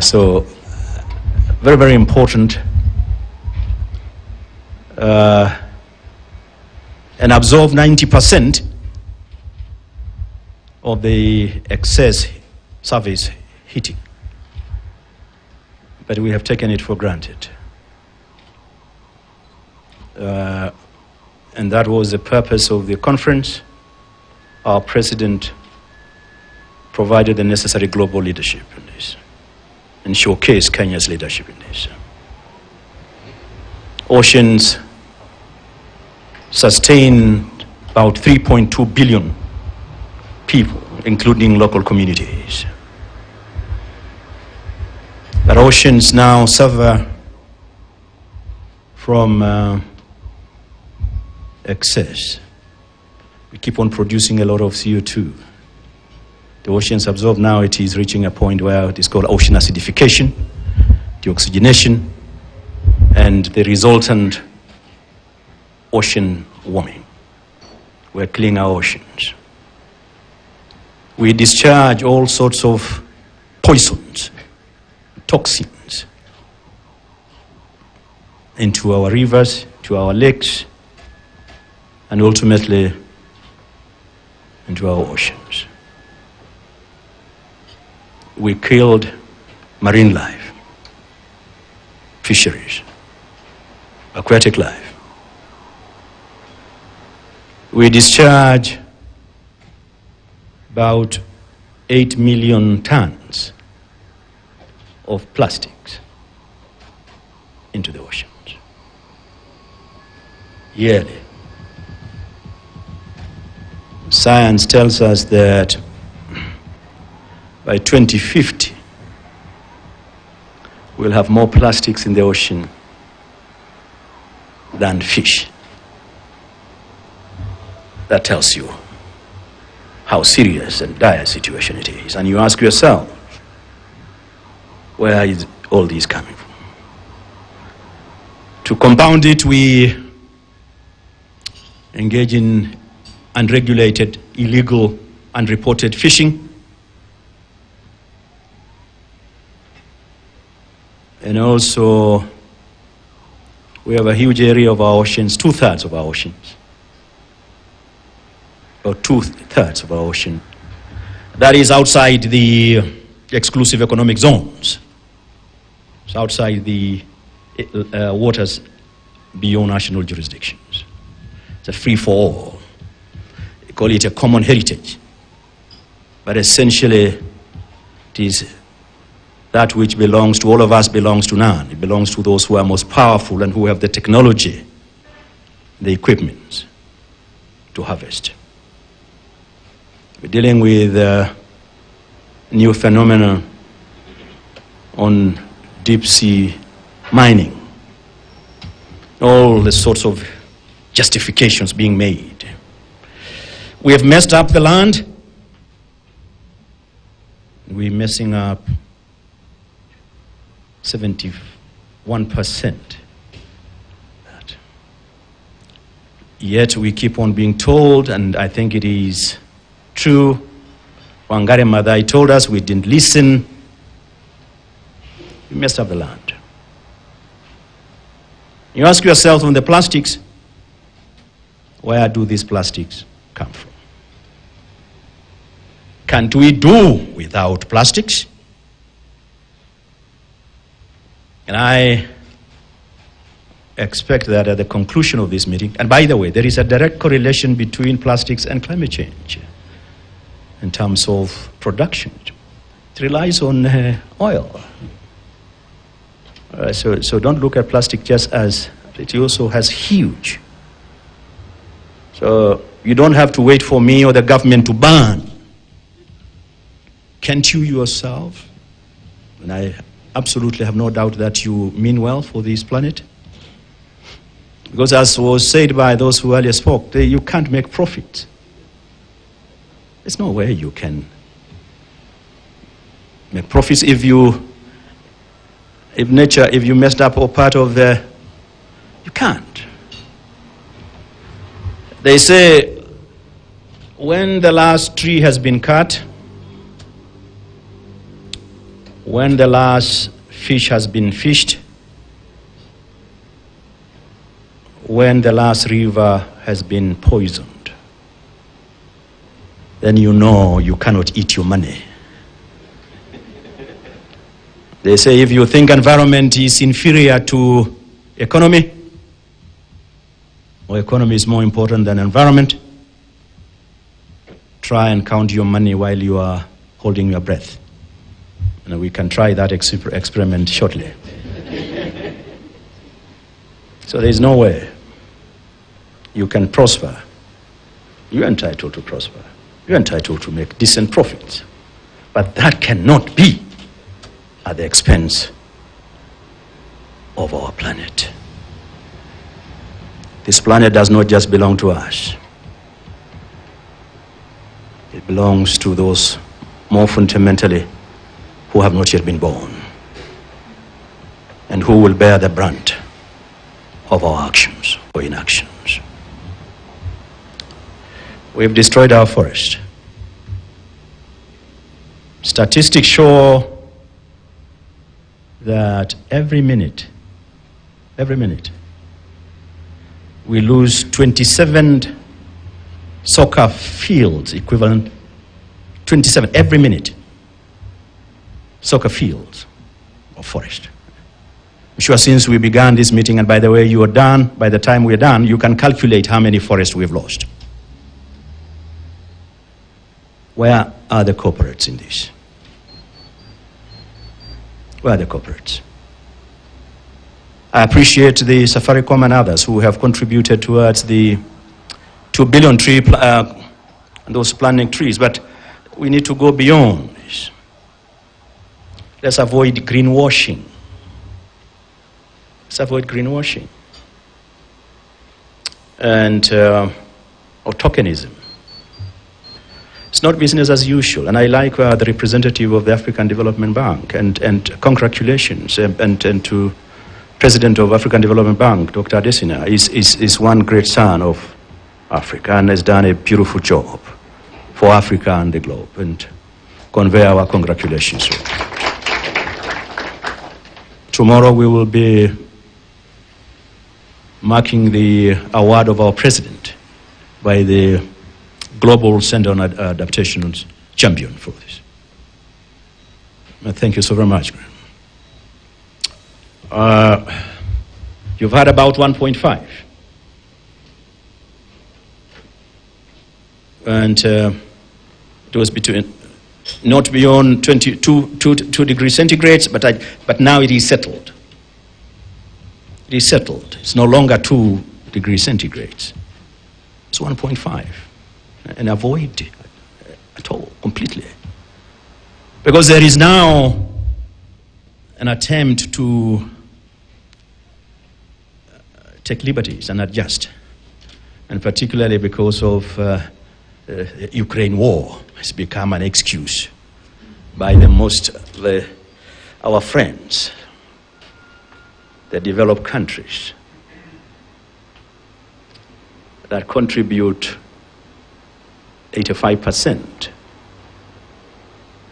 So, very, very important. and absorb 90% of the excess surface heating. But we have taken it for granted. And that was the purpose of the conference. Our president provided the necessary global leadership in this and showcased Kenya's leadership in this. Oceans sustain about 3.2 billion people, including local communities. But oceans now suffer from excess. We keep on producing a lot of CO2. The oceans absorb now, it is reaching a point where it is called ocean acidification, deoxygenation, and the resultant ocean warming. We're killing our oceans. We discharge all sorts of poisons, toxins into our rivers, to our lakes, and ultimately into our oceans. We killed marine life, fisheries, aquatic life. We discharge about 8 million tons of plastics into the oceans yearly. Science tells us that by 2050, we'll have more plastics in the ocean than fish. That tells you how serious and dire a situation it is. And you ask yourself, where is all this coming from? To compound it, we engage in unregulated, illegal, unreported fishing. And also, we have a huge area of our oceans, 2/3 of our oceans, or 2/3 of our ocean, that is outside the exclusive economic zones. It's outside the waters beyond national jurisdictions. It's a free-for-all. They call it a common heritage. But essentially, it is that which belongs to all of us belongs to none. It belongs to those who are most powerful and who have the technology, the equipment to harvest. We're dealing with a new phenomenon on deep sea mining. All the sorts of justifications being made. We have messed up the land. We're messing up 71%. Yet we keep on being told, and I think it is true, Wangari Maathai told us we didn't listen. We messed up the land. You ask yourself on the plastics, where do these plastics come from? Can't we do without plastics? And I expect that at the conclusion of this meeting, and by the way, there is a direct correlation between plastics and climate change in terms of production. It relies on oil. So don't look at plastic just as, it also has huge. So you don't have to wait for me or the government to ban. Can't you yourself? And I absolutely have no doubt that you mean well for this planet. Because as was said by those who earlier spoke, you can't make profit. There's no way you can make profits if you messed up or part of the, you can't. They say when the last tree has been cut, when the last fish has been fished, when the last river has been poisoned, then you know you cannot eat your money. They say if you think environment is inferior to economy, or economy is more important than environment, try and count your money while you are holding your breath. And we can try that experiment shortly. So there is no way you can prosper. You're entitled to prosper. You're entitled to make decent profits. But that cannot be at the expense of our planet. This planet does not just belong to us. It belongs to those more fundamentally who have not yet been born and who will bear the brunt of our actions or inactions. We've destroyed our forest. Statistics show that every minute, we lose 27 soccer fields equivalent, 27 every minute, soccer fields of forest. I'm sure since we began this meeting, and by the way, you are done, by the time we're done, you can calculate how many forests we've lost. Where are the corporates in this? Where are the corporates? I appreciate the Safaricom and others who have contributed towards the 2 billion tree, those planting trees, but we need to go beyond this. Let's avoid greenwashing. Let's avoid greenwashing and or tokenism. It's not business as usual, and I like the representative of the African Development Bank, and congratulations, and to President of African Development Bank, Dr. Adesina, is one great son of Africa and has done a beautiful job for Africa and the globe, and convey our congratulations. Tomorrow we will be marking the award of our president by the Global Center on Adaptation's champion for this. Thank you so very much. You've had about 1.5. And it was between, not beyond 2 degrees centigrade, but now it is settled. It is settled. It's no longer 2 degrees centigrade. It's 1.5. And avoid it at all, completely. Because there is now an attempt to take liberties and adjust. And particularly because of Ukraine war has become an excuse by our friends, the developed countries that contribute 85%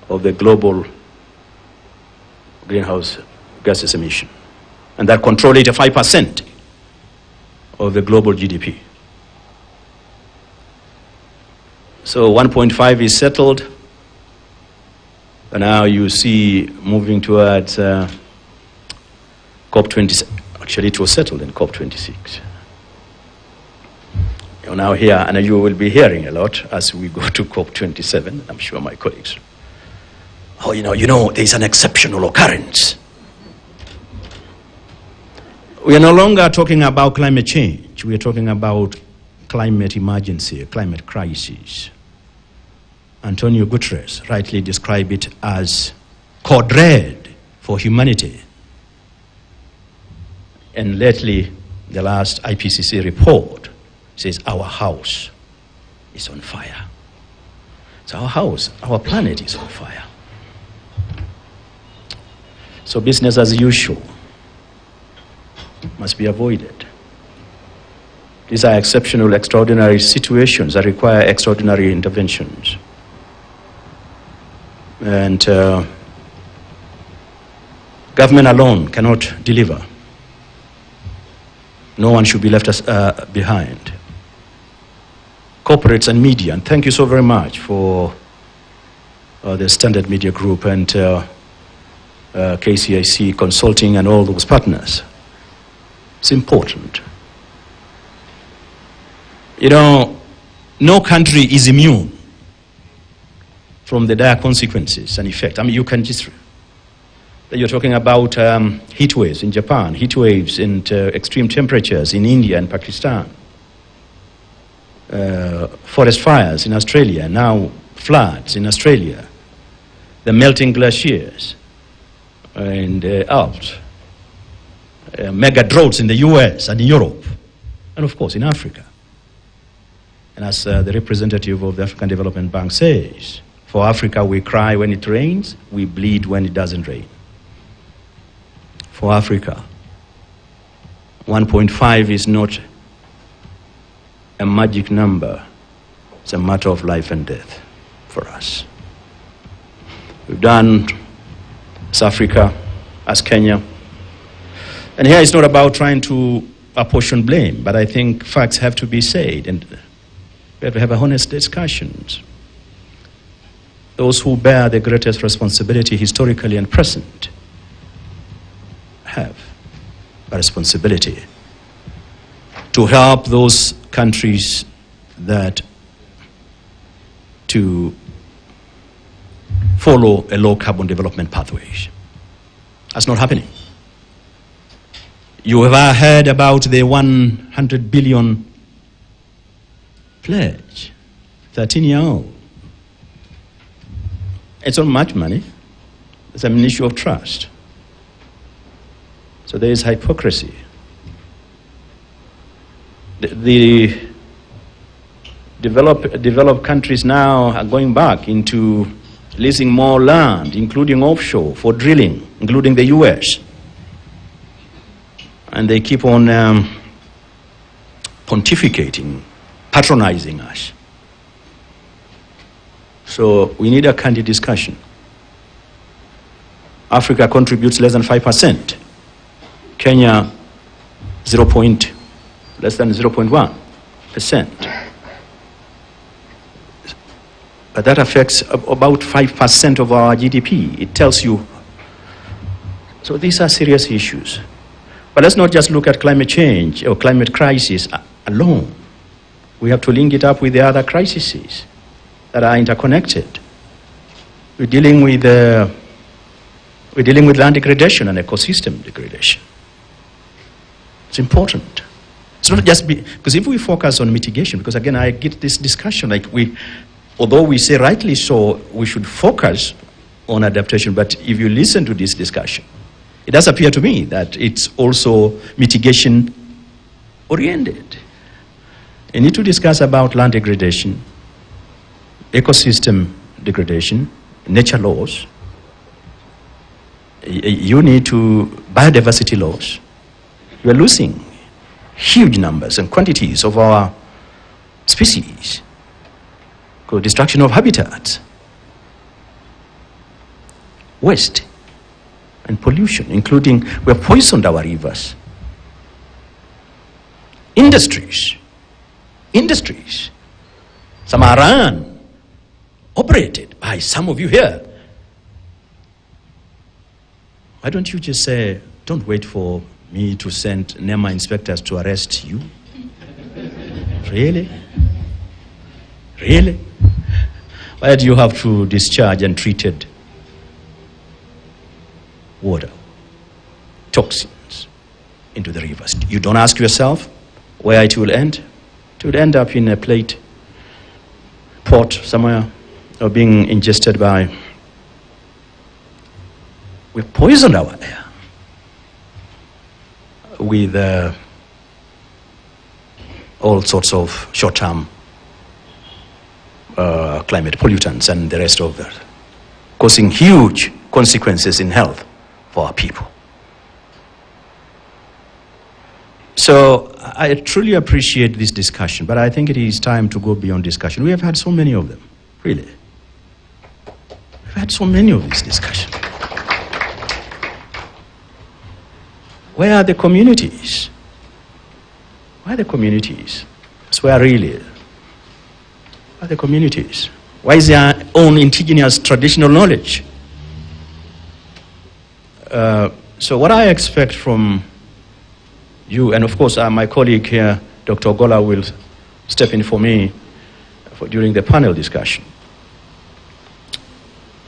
of the global greenhouse gases emission, and that control 85% of the global GDP. So 1.5 is settled, and now you see moving towards COP27. Actually, it was settled in COP26. You're now here, and you will be hearing a lot as we go to COP27. I'm sure my colleagues. Oh, you know, there's an exceptional occurrence. We are no longer talking about climate change. We are talking about climate emergency, climate crisis. Antonio Guterres rightly described it as code red for humanity. And lately, the last IPCC report says our house is on fire. So our house, our planet is on fire. So business as usual must be avoided. These are exceptional, extraordinary situations that require extraordinary interventions. And government alone cannot deliver. No one should be left behind. Corporates and media, and thank you so very much for the Standard Media Group and KCIC Consulting and all those partners. It's important. You know, no country is immune from the dire consequences and effects. I mean, you can just, you're talking about heat waves in Japan, heat waves and extreme temperatures in India and Pakistan, forest fires in Australia, now floods in Australia, the melting glaciers and Alps, mega droughts in the US and Europe, and of course in Africa. And as the representative of the African Development Bank says, for Africa we cry when it rains, we bleed when it doesn't rain. For Africa, 1.5 is not a magic number. It's a matter of life and death for us. We've done as Africa, as Kenya. And here it's not about trying to apportion blame, but I think facts have to be said, and we have to have honest discussions. Those who bear the greatest responsibility historically and present have a responsibility to help those countries that to follow a low carbon development pathways. That's not happening. You have heard about the 100 billion pledge, 13-year-old. It's not much money. It's an issue of trust. So there is hypocrisy. The developed countries now are going back into leasing more land, including offshore, for drilling, including the US. And they keep on pontificating, patronizing us. So we need a candid discussion. Africa contributes less than 5%. Kenya, less than 0.1%. But that affects about 5% of our GDP. It tells you. So these are serious issues. But let's not just look at climate change or climate crisis alone. We have to link it up with the other crises that are interconnected. We're dealing with land degradation and ecosystem degradation. It's important. It's not just because if we focus on mitigation, because again I get this discussion like although we say rightly so, we should focus on adaptation, but if you listen to this discussion, it does appear to me that it's also mitigation oriented. You need to discuss about land degradation, ecosystem degradation, nature laws. You need to biodiversity laws. You are losing huge numbers and quantities of our species. Destruction of habitats, waste, and pollution, including we have poisoned our rivers. Industries, some are run, operated by some of you here. Why don't you just say, don't wait for me to send NEMA inspectors to arrest you? Really? Really? Why do you have to discharge untreated water, toxins, into the rivers? You don't ask yourself where it will end? It will end up in a port somewhere, or being ingested by. We've poisoned our air with all sorts of short-term climate pollutants and the rest of that, causing huge consequences in health for our people. So I truly appreciate this discussion, but I think it is time to go beyond discussion. We have had so many of them, really. We've had so many of these discussions. Where are the communities? Why the communities? That's where really. Why the communities? Why is their own indigenous traditional knowledge? So what I expect from you, and of course my colleague here, Dr. Ogola, will step in for me during the panel discussion.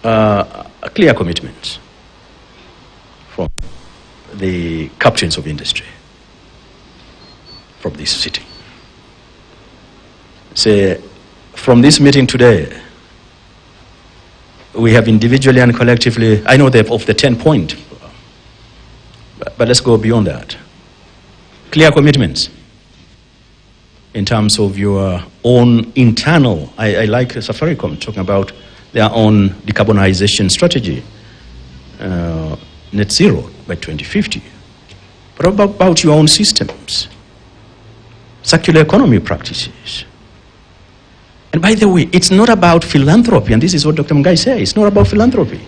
A clear commitment from the captains of industry from this city. Say, from this meeting today, we have individually and collectively, I know they're of the 10-point, but let's go beyond that. Clear commitments in terms of your own internal, I like Safaricom talking about their own decarbonization strategy, net zero by 2050. But about your own systems, circular economy practices. And by the way, it's not about philanthropy, and this is what Dr. Mungai said, it's not about philanthropy.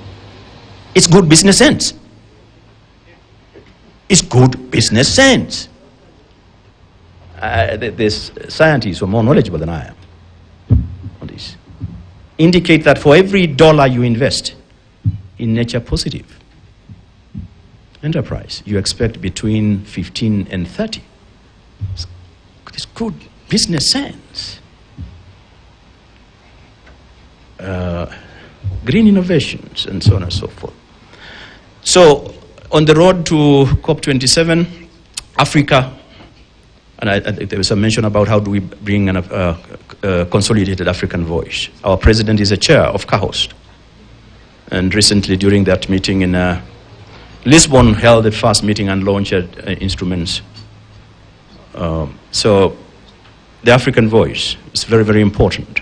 It's good business sense. It's good business sense. There's scientists who are more knowledgeable than I am on this. Indicate that for every dollar you invest in nature positive enterprise, you expect between 15 and 30. It's good business sense. Green innovations and so on and so forth. So on the road to COP27, Africa, and there was a mention about how do we bring a consolidated African voice. Our president is a chair of CAHOST. And recently during that meeting in Lisbon, held the first meeting and launched instruments. So the African voice is very, very important.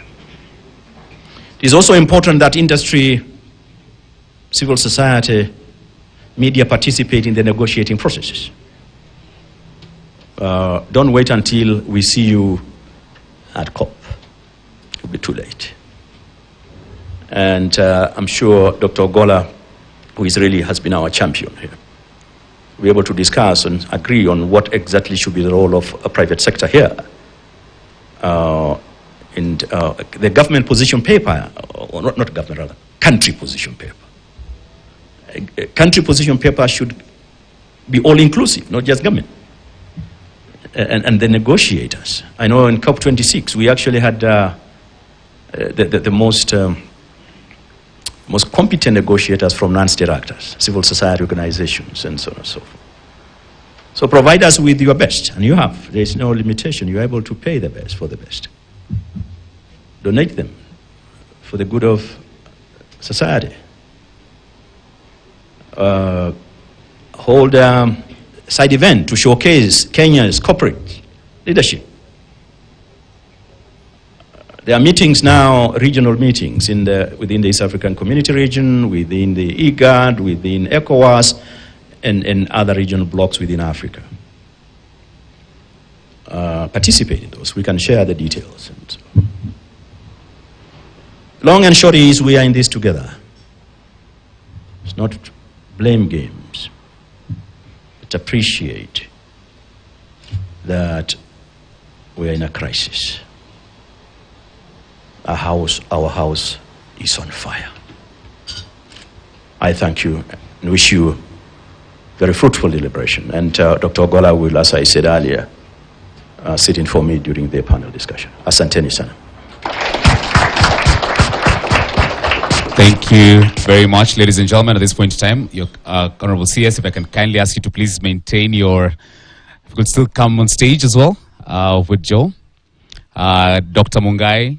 It is also important that industry, civil society, media participate in the negotiating processes. Don't wait until we see you at COP. It will be too late. And I'm sure Dr. Ogola, who is really has been our champion here, will be able to discuss and agree on what exactly should be the role of a private sector here. And the government position paper, or not government, rather, country position paper. Country position paper should be all-inclusive, not just government. And the negotiators. I know in COP26 we actually had the most competent negotiators from non-state actors, civil society organizations, and so on and so forth. So provide us with your best, and you have. There is no limitation. You are able to pay the best for the best. Donate them for the good of society. Hold side event to showcase Kenya's corporate leadership. There are meetings now, regional meetings within the East African Community region, within the IGAD, within ECOWAS, and other regional blocks within Africa. Participate in those. We can share the details. And so. Long and short is we are in this together. It's not blame games. Appreciate that we are in a crisis. Our house is on fire. I thank you and wish you very fruitful deliberation. And Dr. Ogola will, as I said earlier, sit in for me during the panel discussion. Asanteni sana. Thank you very much, ladies and gentlemen. At this point in time, your Honorable CS, if I can kindly ask you to please maintain your, if you could still come on stage as well with Joe. Dr. Mungai,